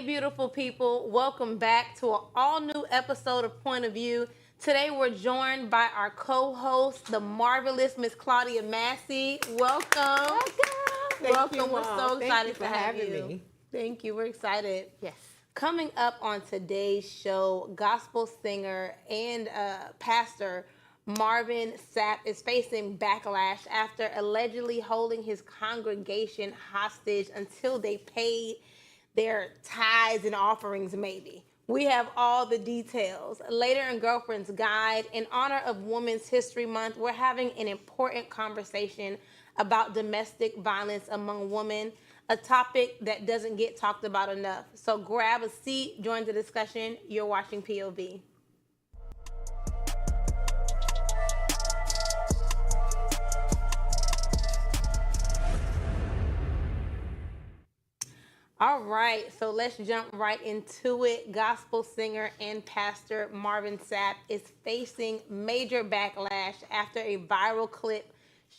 beautiful people. Welcome back to an all-new episode of Point of View. Today, we're joined by our co-host, the marvelous Miss Claudia Massey. Welcome. Welcome. We're so excited to have you. Thank you. We're excited. Yes. Coming up on today's show, gospel singer and pastor Marvin Sapps is facing backlash after allegedly holding his congregation hostage until they paid their tithes and offerings, maybe. We have all the details. Later in Girlfriend's Guide, in honor of Women's History Month, we're having an important conversation about domestic violence among women, a topic that doesn't get talked about enough. So grab a seat, join the discussion. You're watching POV. All right, so let's jump right into it. Gospel singer and pastor Marvin Sapps is facing major backlash after a viral clip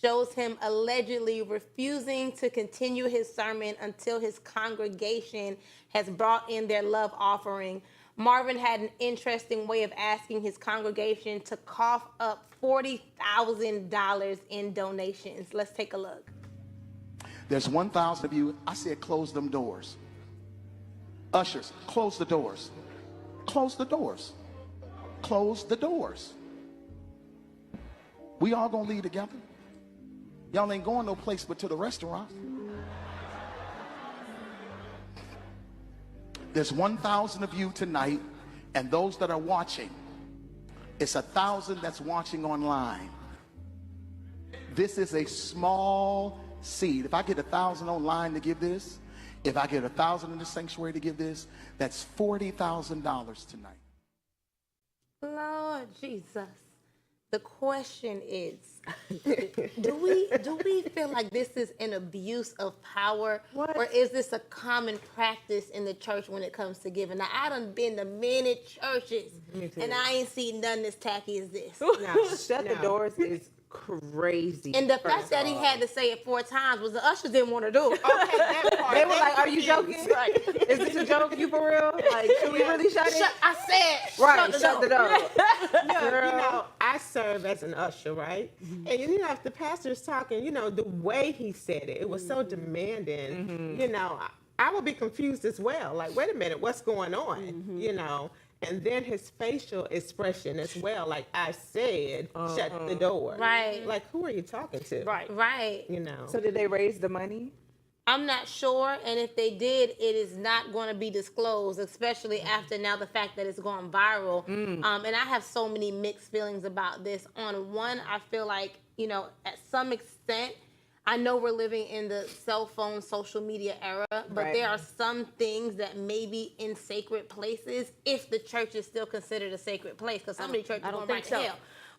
shows him allegedly refusing to continue his sermon until his congregation has brought in their love offering. Marvin had an interesting way of asking his congregation to cough up $40,000 in donations. Let's take a look. There's 1,000 of you. I said close them doors. Ushers, close the doors. Close the doors. Close the doors. We all gonna leave together. Y'all ain't going no place but to the restaurant. There's 1,000 of you tonight, and those that are watching, it's 1,000 that's watching online. This is a small seed. If I get 1,000 online to give this, if I get 1,000 in the sanctuary to give this, that's $40,000 tonight. Lord Jesus. The question is, do we feel like this is an abuse of power? What? Or is this a common practice in the church when it comes to giving? Now, I done been to many churches, and I ain't seen nothing as tacky as this. Shut the doors is crazy. And the fact that he had to say it 4 times was the ushers didn't want to do it. Okay, that part. They were like, "Are you joking? Right. Is this a joke? You for real? Like, should we really shut it?" I said, Right, shut the door. No, I serve as an usher, right? Mm-hmm. And if the pastor's talking, the way he said it, it was so demanding. Mm-hmm. I would be confused as well. Like, wait a minute, what's going on? Mm-hmm. And then his facial expression as well. Like I said, shut the door. Right. Like, who are you talking to? Right. So did they raise the money? I'm not sure, and if they did, it is not going to be disclosed, especially after now the fact that it's gone viral. And I have so many mixed feelings about this. On one, I feel like, at some extent, I know we're living in the cell phone, social media era, but there are some things that may be in sacred places if the church is still considered a sacred place, because some of these churches are going right to hell.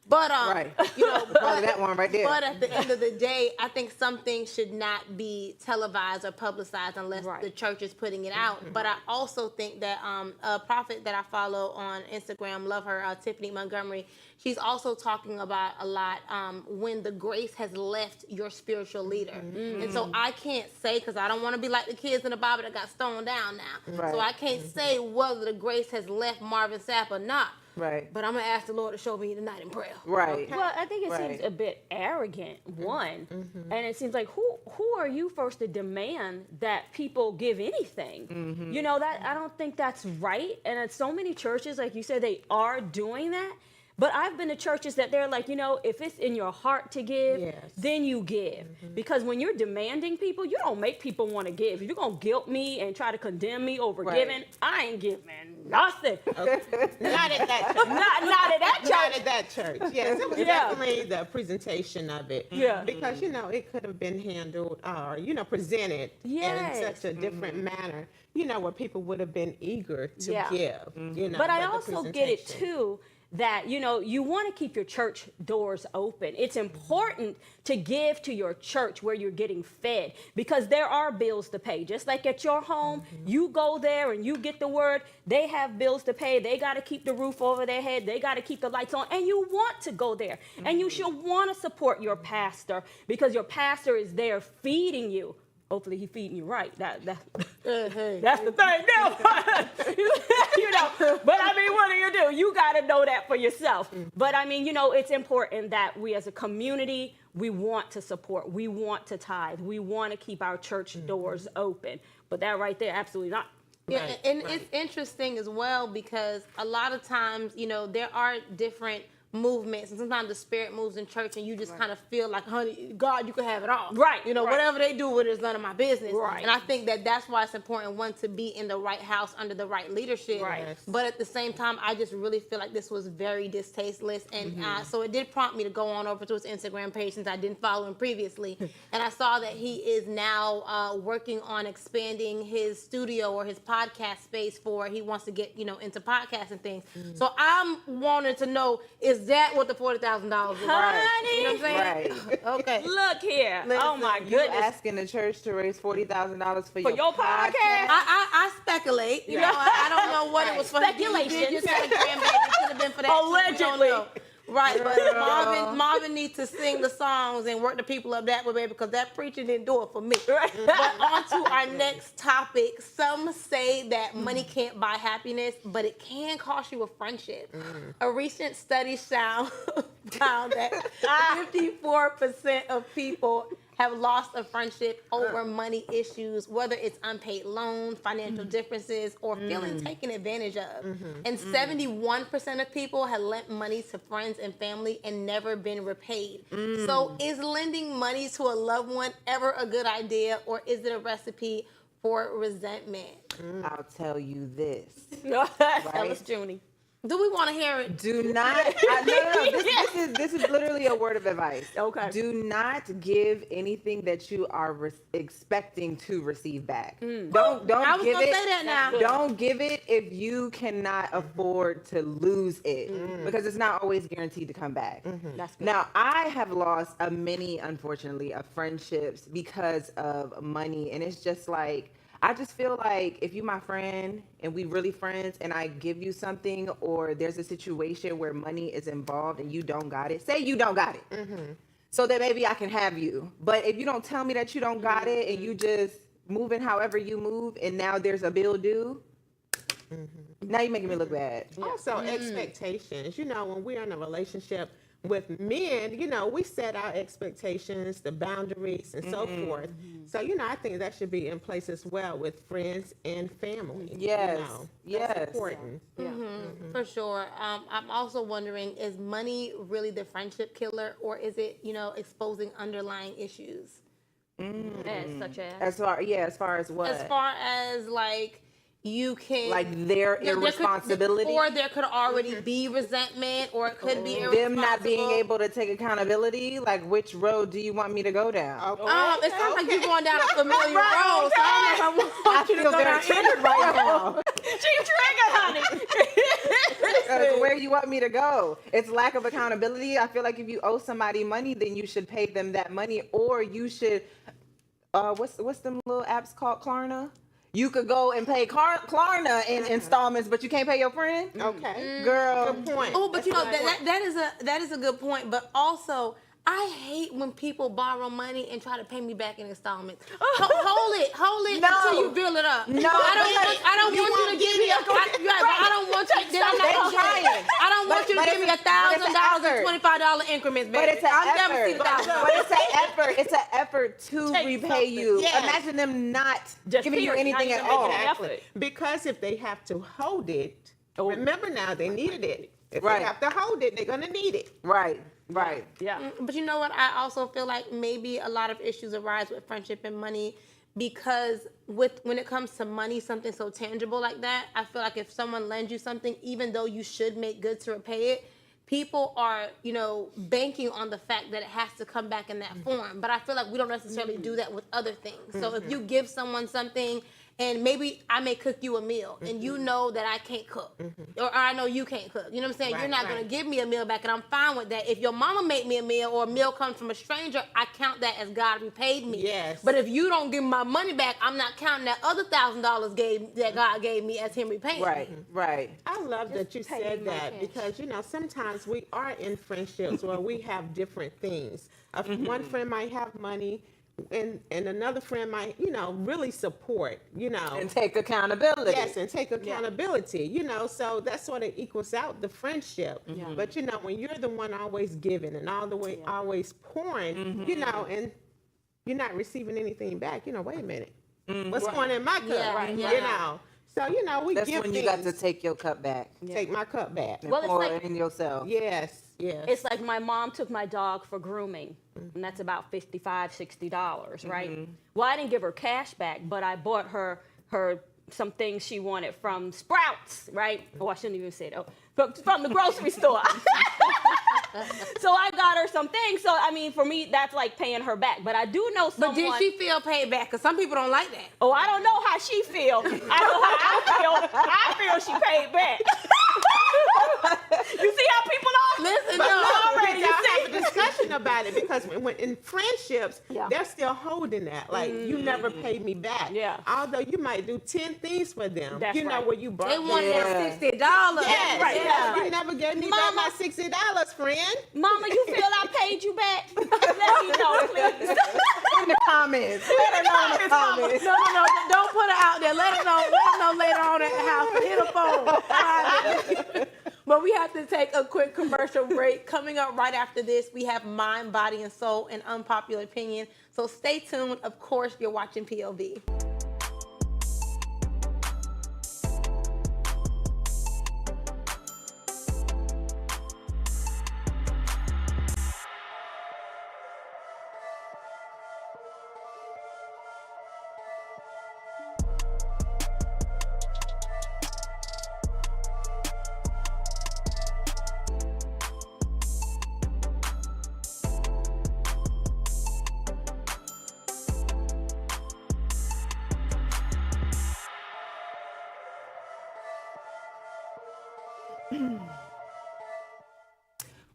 But Probably that one right there. But at the end of the day, I think some things should not be televised or publicized unless the church is putting it out. But I also think that a prophet that I follow on Instagram, love her, Tiffany Montgomery, she's also talking about a lot when the grace has left your spiritual leader. And so I can't say, because I don't want to be like the kids in the Bible that got stoned down now. So I can't say whether the grace has left Marvin Sapps or not. Right. But I'm going to ask the Lord to show me tonight in prayer. Right. Okay. Well, I think it seems a bit arrogant, one. And it seems like, who are you first to demand that people give anything? That I don't think that's right. And at so many churches, like you said, they are doing that. But I've been to churches that they're like, if it's in your heart to give, then you give. Because when you're demanding people, you don't make people want to give. If you're going to guilt me and try to condemn me over giving, I ain't giving nothing. Okay. Not at that church. Not at that church. Not at that church. Yes, it was definitely the presentation of it. Yeah. Because, it could have been handled or, presented in such a different manner, where people would have been eager to give. But I also get it, too, that, you want to keep your church doors open. It's important to give to your church where you're getting fed, because there are bills to pay. Just like at your home, you go there and you get the word. They have bills to pay. They got to keep the roof over their head. They got to keep the lights on. And you want to go there. And you should want to support your pastor, because your pastor is there feeding you hopefully he feeding you right. That's Hey. the thing. No, you know. But I mean, what do? You got to know that for yourself. But I mean, it's important that we as a community, we want to support, we want to tithe, we want to keep our church doors open. But that right there, absolutely not. Yeah, and it's interesting as well because a lot of times, there are different movements, and sometimes the spirit moves in church, and you just kind of feel like, honey, God, you can have it all. Right. Whatever they do with it is none of my business. Right. And I think that's why it's important, one, to be in the right house under the right leadership. Right. Yes. But at the same time, I just really feel like this was very distasteless, and so it did prompt me to go on over to his Instagram page since I didn't follow him previously, and I saw that he is now working on expanding his studio or his podcast space he wants to get into podcasts and things. So I'm wanting to know, is that what the $40,000 was? Honey. You know what I'm saying? Right. Okay. Look here. Oh my You goodness. asking the church to raise $40,000 for your podcast? I speculate. I don't know what it was for. Speculation. You did just say grandbaby. It could have been for that. too. We don't Allegedly. know. Right, but Marvin needs to sing the songs and work the people up that way, baby, because that preaching didn't do it for me. Right. But on to our next topic. Some say that money can't buy happiness, but it can cost you a friendship. A recent study found that 54% of people have lost a friendship over money issues, whether it's unpaid loans, financial differences, or feeling taken advantage of. And 71% of people had lent money to friends and family and never been repaid. So is lending money to a loved one ever a good idea, or is it a recipe for resentment? I'll tell you this. Tell Right. us, Junie. Do we want to hear it? Do not. No. This is literally a word of advice. Okay. Do not give anything that you are expecting to receive back. Don't I was give gonna it. say that now. Don't give it if you cannot afford to lose it, because it's not always guaranteed to come back. That's good. Now, I have lost unfortunately, of friendships because of money, and it's just like, I just feel like if you my friend and we really friends and I give you something, or there's a situation where money is involved and you don't got it, say you don't got it. So that maybe I can have you. But if you don't tell me that you don't got it and you just moving however you move and now there's a bill due, now you're making me look bad. Also, expectations. When we're in a relationship with men, we set our expectations, the boundaries, and so forth. So, I think that should be in place as well with friends and family. Yes. That's Yes. important. For sure. I'm also wondering, is money really the friendship killer, or is it, exposing underlying issues? Such as. As far as what? As far as you can their there irresponsibility. or there could already be resentment, or it could be Them not being irresponsible. able to take accountability. Like, which road do you want me to go down? It sounds like you're going down a familiar road. So I don't know if I want you to feel go very down triggered right now. She triggered, honey. Where you want me to go? It's lack of accountability. I feel like if you owe somebody money, then you should pay them that money, or you should. What's them little apps called, Klarna? You could go and pay Klarna in installments, but you can't pay your friend. Okay. Girl. Good point. Oh, but that is a good point. But also, I hate when people borrow money and try to pay me back in installments. Hold it No. until you build it up. No, I don't want you to give me I don't want you. Then I'm not They gonna pay. trying. I don't want you to But give me it's an $1,000 effort. in $25 increments, baby. But it's an I've never effort. seen $1,000. But it's an effort. It's an effort to Take repay something. you. Yes. Imagine them not Just giving you period. anything Not at even all. making an effort. Exactly. Because if they have to hold it, remember now, they needed it. If Right. they have to hold it, they're going to need it. Right. Yeah. But you know what? I also feel like maybe a lot of issues arise with friendship and money because when it comes to money, something so tangible like that, I feel like if someone lends you something, even though you should make good to repay it, people are, banking on the fact that it has to come back in that form. But I feel like we don't necessarily do that with other things. So if you give someone something, and maybe I may cook you a meal, and you know that I can't cook, or I know you can't cook. You know what I'm saying? Right, You're not right. going to give me a meal back, and I'm fine with that. If your mama made me a meal, or a meal comes from a stranger, I count that as God repaid me. Yes. But if you don't give me my money back, I'm not counting that other $1,000 that God gave me as Him repaying. Right. I love that you said that because, sometimes we are in friendships where we have different things. One friend might have money, and another friend might, really support, And take accountability. Yes, and take accountability, so that sort of equals out the friendship. But, when you're the one always giving and all the way always pouring, and you're not receiving anything back, wait a minute. What's going in my cup? So, we That's give when things. you got to take your cup back. Take my cup back. And Well, it's pour like- it in yourself. Yes. It's like my mom took my dog for grooming, and that's about $55, $60, right? Well, I didn't give her cash back, but I bought her some things she wanted from Sprouts, right? Oh, I shouldn't even say that. Oh, from the grocery store. So I got her some things. So, I mean, for me, that's like paying her back. But I do know someone. But did she feel paid back? Because some people don't like that. Oh, I don't know how she feel. I know how I feel she paid back. You see how people are? Listen, But no. already y'all have a discussion about it because when in friendships, Yeah. they're still holding that. Like, you never paid me back. Yeah. Although you might do 10 things for them. That's right. Where you brought They wanted Yeah. that $60. Yes, right, yes. yeah. You never gave me Mama. back my $60, friend. Mama, you feel I paid you back? Let me know, please. In the comments. Let her know in the comments. No, don't put her out there. Let her know later on at the house. Hit a phone. But we have to take a quick commercial break. Coming up right after this, we have Mind, Body, and Soul, an unpopular opinion. So stay tuned. Of course, you're watching POV.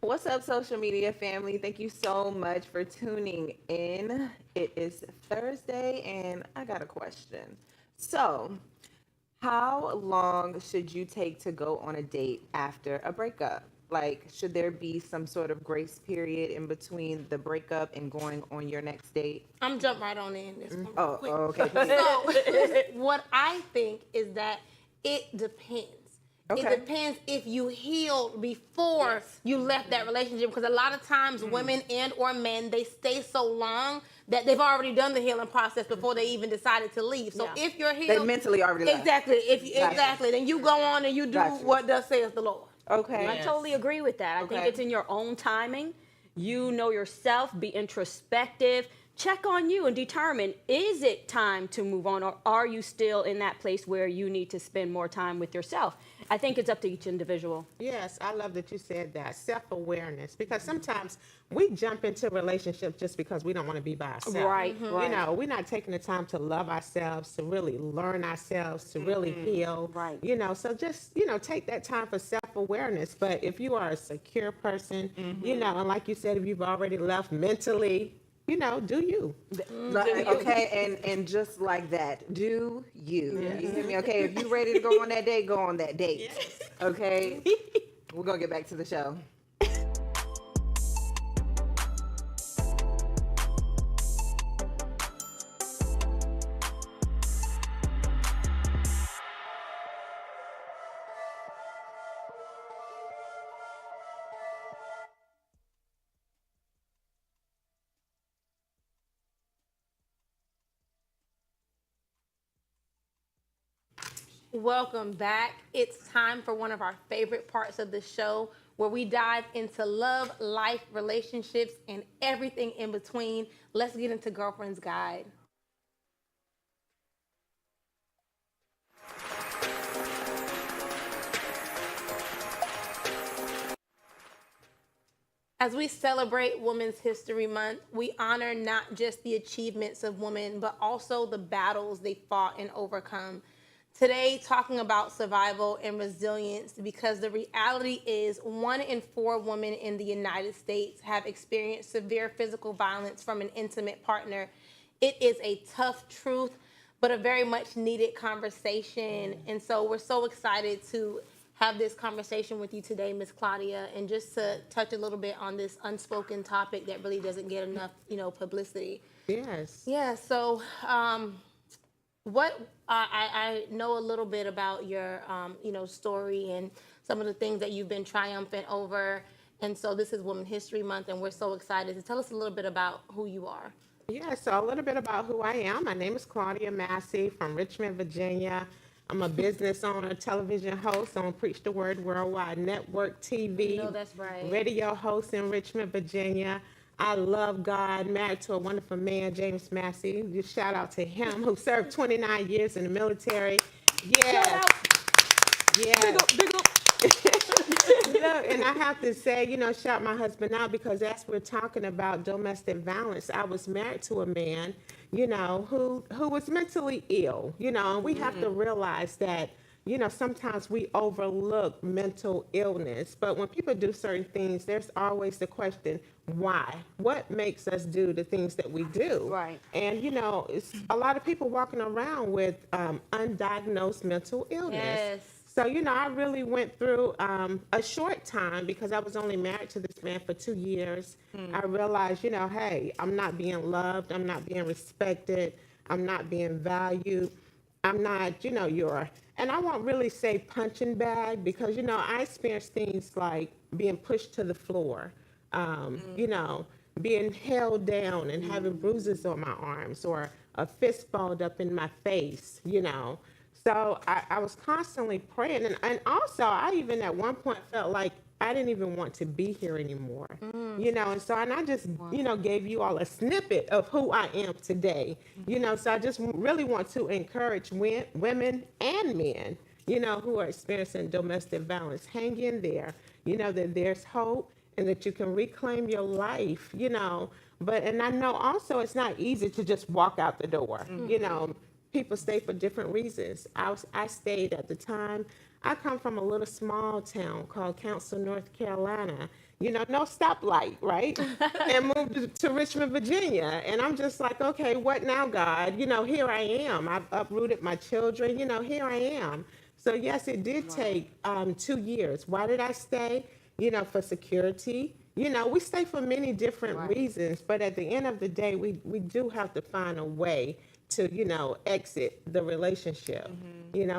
What's up, social media family? Thank you so much for tuning in. It is Thursday, and I got a question. So, how long should you take to go on a date after a breakup? Like, should there be some sort of grace period in between the breakup and going on your next date? I'm jump right on in this one. Oh, quick. okay. So, what I think is that it depends. Okay. It depends if you healed before you left that relationship, because a lot of times women and or men, they stay so long that they've already done the healing process before they even decided to leave. So Yeah. if you're They healed, mentally already left. exactly. Gotcha. Exactly, then you go on and you do Gotcha. what thus saith the Lord. Okay. I totally agree with that. I think Okay. it's in your own timing. You know yourself, be introspective, check on you and determine, is it time to move on, or are you still in that place where you need to spend more time with yourself? I think it's up to each individual. Yes, I love that you said that. Self-awareness. Because sometimes we jump into relationships just because we don't want to be by ourselves. Right, right. We're not taking the time to love ourselves, to really learn ourselves, to really heal. Right. So just, take that time for self-awareness. But if you are a secure person, and like you said, if you've already left mentally, do you. Okay, and just like that, do you. You hear me? Okay, if you're ready to go on that date, go on that date. Okay? We're going to get back to the show. Welcome back. It's time for one of our favorite parts of the show, where we dive into love, life, relationships, and everything in between. Let's get into Girlfriend's Guide. As we celebrate Women's History Month, we honor not just the achievements of women, but also the battles they fought and overcome. Today, talking about survival and resilience, because the reality is 1 in 4 women in the United States have experienced severe physical violence from an intimate partner. It is a tough truth, but a very much needed conversation. And so we're so excited to have this conversation with you today, Miss Claudia, and just to touch a little bit on this unspoken topic that really doesn't get enough, publicity. Yes. Yeah. So, what I know a little bit about your, story and some of the things that you've been triumphant over. And so this is Women History Month, and we're so excited to tell us a little bit about who you are. Yeah, so a little bit about who I am. My name is Claudia Massey from Richmond, Virginia. I'm a business owner, television host on Preach the Word Worldwide Network TV. No, that's right. Radio host in Richmond, Virginia. I love God, married to a wonderful man, James Massey. Just shout out to him, who served 29 years in the military. Yeah. Shout out. Yeah. Big up, big up. Look, and I have to say, shout my husband out, because as we're talking about domestic violence, I was married to a man, who was mentally ill, and we have to realize that, sometimes we overlook mental illness. But when people do certain things, there's always the question, why? What makes us do the things that we do? Right. And, it's a lot of people walking around with undiagnosed mental illness. Yes. So, I really went through a short time, because I was only married to this man for 2 years. I realized, hey, I'm not being loved. I'm not being respected. I'm not being valued. I'm not, and I won't really say punching bag, because, I experienced things like being pushed to the floor, being held down and having bruises on my arms, or a fist balled up in my face, So I was constantly praying. And also, I even at one point felt like I didn't even want to be here anymore. And so, and I just, gave you all a snippet of who I am today. So I just really want to encourage women and men, who are experiencing domestic violence. Hang in there, that there's hope, and that you can reclaim your life, But, and I know also it's not easy to just walk out the door, People stay for different reasons. I stayed at the time. I come from a little small town called Council, North Carolina. No stoplight, right? And moved to Richmond, Virginia. And I'm just like, okay, what now, God? Here I am. I've uprooted my children. Here I am. So yes, it did take 2 years. Why did I stay? For security. We stay for many different reasons. But at the end of the day, we do have to find a way to, exit the relationship,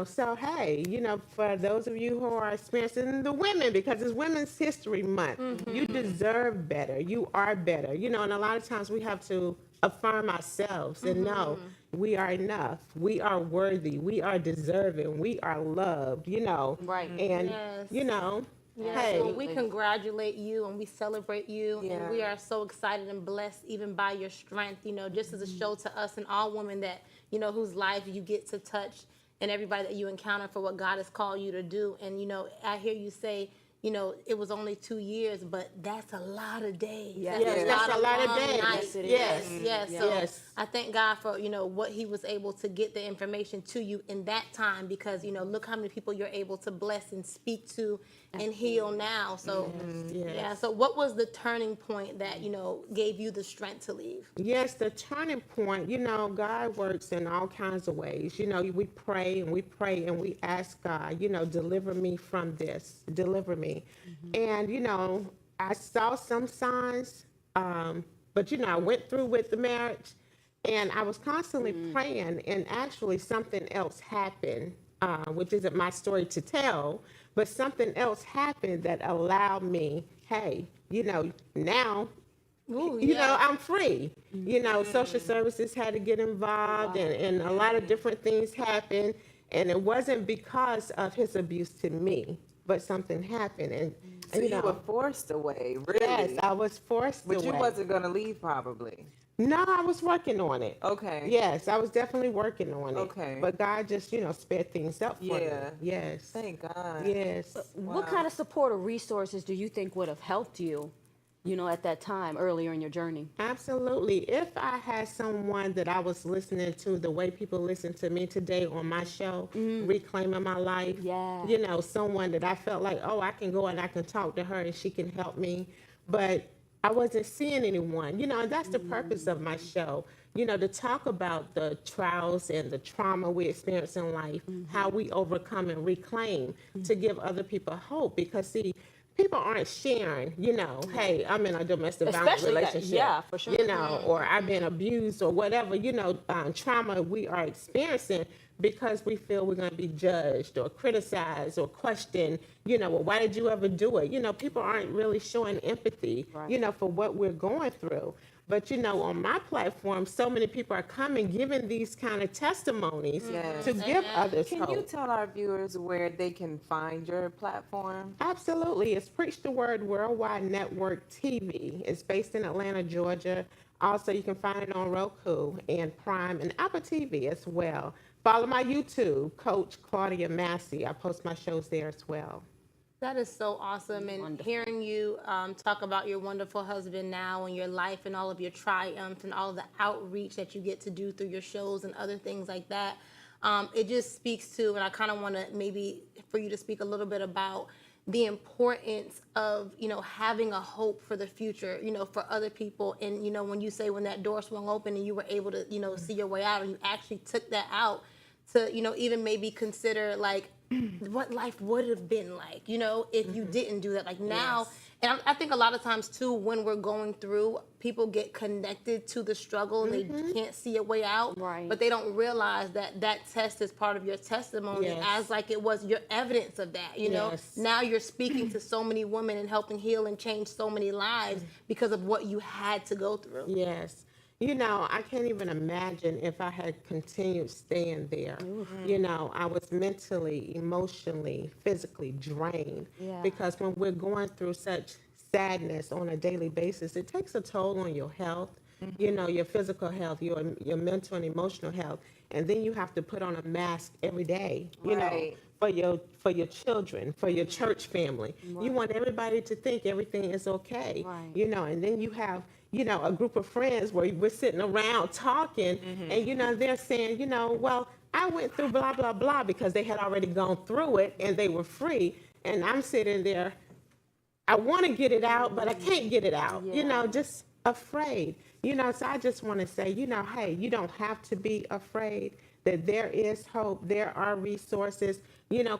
So, hey, for those of you who are experiencing, the women, because it's Women's History Month, you deserve better. You are better, and a lot of times we have to affirm ourselves and know we are enough. We are worthy. We are deserving. We are loved, Right. And, Yes. Yes, hey. well, we congratulate you and we celebrate you. Yeah. And we are so excited and blessed even by your strength, just as a show to us and all women that, whose life you get to touch, and everybody that you encounter for what God has called you to do. And, I hear you say, it was only 2 years, but that's a lot of days. Yes. That's a lot of long days. nights. Yes, it is. Yes. So Yes. I thank God for, what he was able to get the information to you in that time, because, look how many people you're able to bless and speak to and heal now. So, Yes. yeah. So what was the turning point that, gave you the strength to leave? Yes, the turning point, God works in all kinds of ways. We pray and we ask God, deliver me from this, deliver me. And, I saw some signs, but, I went through with the marriage, and I was constantly praying, and actually something else happened, which isn't my story to tell, but something else happened that allowed me, hey, now Ooh, I'm free. Social services had to get involved, and a lot of different things happened. And it wasn't because of his abuse to me, but something happened. And, So you were forced away, really? yes, I was forced But away. you wasn't going to leave, probably. No, I was working on it. Okay. Yes, I was definitely working on it. Okay. But God just, sped things up for me. Yeah. Yes. Thank God. Yes. What kind of support or resources do you think would have helped you, at that time earlier in your journey? Absolutely. If I had someone that I was listening to the way people listen to me today on my show, Reclaiming My Life, Yeah. someone that I felt like, oh, I can go and I can talk to her and she can help me. But I wasn't seeing anyone, and that's the purpose of my show, to talk about the trials and the trauma we experience in life, how we overcome and reclaim to give other people hope. Because, see, people aren't sharing, hey, I'm in a domestic violence Especially that, relationship, yeah, for sure. or I've been abused or whatever, trauma we are experiencing because we feel we're going to be judged or criticized or questioned, well, why did you ever do it? People aren't really showing empathy, for what we're going through. But, on my platform, so many people are coming, giving these kind of testimonies to give others Can hope. you tell our viewers where they can find your platform? Absolutely. It's Preach the Word Worldwide Network TV. It's based in Atlanta, Georgia. Also, you can find it on Roku and Prime and Apple TV as well. Follow my YouTube, Coach Claudia Massey. I post my shows there as well. That is so awesome. And hearing you talk about your wonderful husband now and your life and all of your triumphs and all of the outreach that you get to do through your shows and other things like that, it just speaks to, and I kind of want to maybe for you to speak a little bit about the importance of, having a hope for the future, for other people. And, when you say when that door swung open and you were able to, see your way out and you actually took that out to, even maybe consider like, what life would have been like, if you didn't do that. Like now, and I think a lot of times too, when we're going through, people get connected to the struggle and they can't see a way out, but they don't realize that that test is part of your testimony as like it was your evidence of that, Now you're speaking to so many women and helping heal and change so many lives because of what you had to go through. Yes. I can't even imagine if I had continued staying there. I was mentally, emotionally, physically drained because when we're going through such sadness on a daily basis, it takes a toll on your health, your physical health, your mental and emotional health. And then you have to put on a mask every day, for your children, for your church family. You want everybody to think everything is okay, and then you have a group of friends where we're sitting around talking and, they're saying, well, I went through blah, blah, blah, because they had already gone through it and they were free. And I'm sitting there, I want to get it out, but I can't get it out, just afraid, so I just want to say, hey, you don't have to be afraid, that there is hope. There are resources.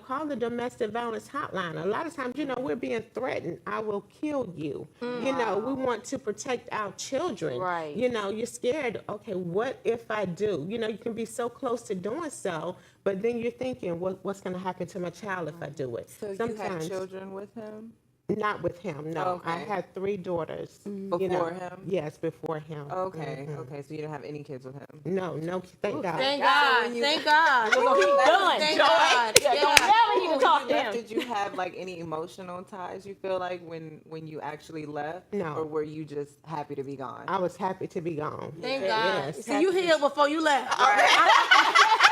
Call the domestic violence hotline. A lot of times, we're being threatened. I will kill you. We want to protect our children. Right. You're scared. Okay, what if I do? You can be so close to doing so, but then you're thinking, what's going to happen to my child if I do it? So Sometimes, you had children with him? Not with him, no. Okay. I had 3 daughters. Before him? Yes, before him. Okay, okay. So you didn't have any kids with him? No, thank God. Thank God. Thank God. We're gonna keep going. Thank God. Yeah, don't never need to talk to him. Did you have like any emotional ties, you feel like, when you actually left? No. Or were you just happy to be gone? I was happy to be gone. Thank God. Yes. So you healed before you left.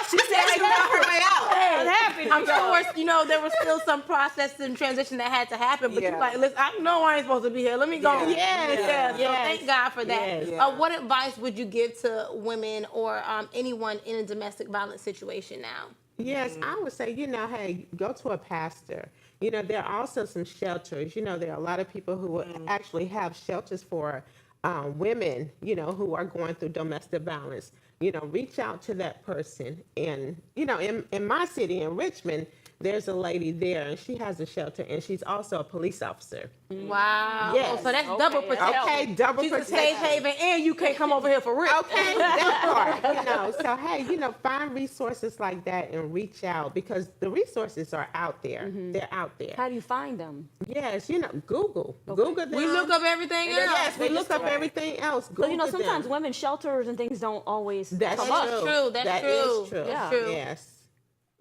She said she found her way out. I'm happy to I'm go. sure, there was still some process and transition that had to happen, but Yeah. you're like, listen, I know I ain't supposed to be here. Let me go. Yeah. Yeah. So Yes. thank God for that. Yes. Yeah. What advice would you give to women or anyone in a domestic violence situation now? Yes, I would say, hey, go to a pastor. There are also some shelters. There are a lot of people who actually have shelters for women, who are going through domestic violence. Reach out to that person. And, in my city, in Richmond, there's a lady there, and she has a shelter, and she's also a police officer. Wow. Yes. Oh, so that's Okay, double that's protection. Okay, double She's a protection. safe haven, and you can't come over here for real. Okay, that part, So hey, find resources like that and reach out, because the resources are out there. They're out there. How do you find them? Yes, Google. Google them. We look up everything else. Yes, we look up everything else. Google But sometimes them. women's shelters and things don't always That's come up. true. That's That true. is true. Yeah. True. Yes.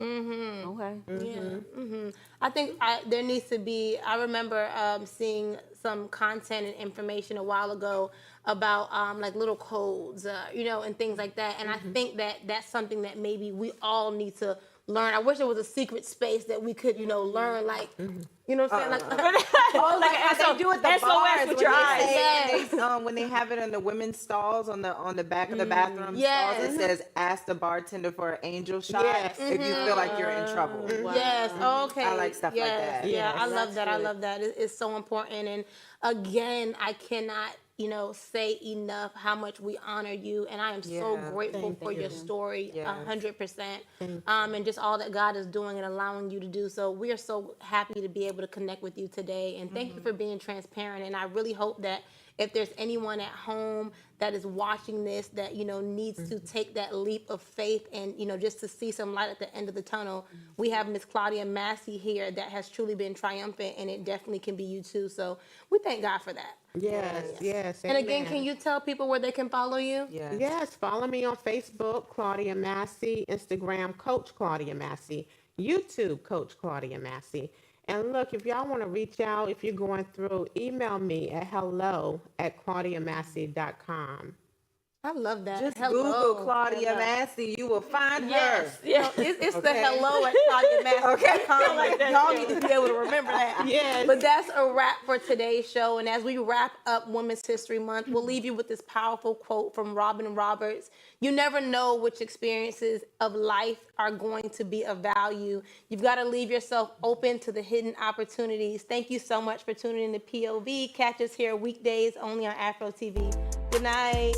Okay. Yeah. I think there needs to be. I remember seeing some content and information a while ago about like little codes, and things like that. And I think that that's something that maybe we all need to learn. I wish there was a secret space that we could, learn, like, you know what I'm saying? Like, Like how they do at the SOS bars with when your they eyes. say- when they have it on the women's stalls on the back of the bathroom Yes. stalls, it says "Ask the bartender for an angel shot" Yes. if you feel like you're in trouble. yes, okay. I like stuff like Yes, that. Yeah, Yes. I love That's that. I good. love that. It's so important. And again, I cannot, say enough how much we honor you. And I am so Yeah. grateful for your story, Yes. 100%. And just all that God is doing and allowing you to do. So we are so happy to be able to connect with you today. And thank you for being transparent. And I really hope that if there's anyone at home that is watching this that needs to take that leap of faith and just to see some light at the end of the tunnel, we have Miss Claudia Massey here that has truly been triumphant, and it definitely can be you too. So we thank God for that. Yes. And again, amen. can you tell people where they can follow you? Yes. Yes, follow me on Facebook, Claudia Massey, Instagram, Coach Claudia Massey, YouTube, Coach Claudia Massey. And look, if y'all want to reach out, if you're going through, email me at hello@claudiamassey.com. I love that. Just Hello. Google Claudia Hello. Massey, you will find Yes. her. Yes. It's the Okay. hello at ClaudiaMassey.com. like that Y'all too. need to be able to remember that. Yes. But that's a wrap for today's show. And as we wrap up Women's History Month, we'll leave you with this powerful quote from Robin Roberts. You never know which experiences of life are going to be of value. You've got to leave yourself open to the hidden opportunities. Thank you so much for tuning in to POV. Catch us here weekdays only on Afro TV. Good night.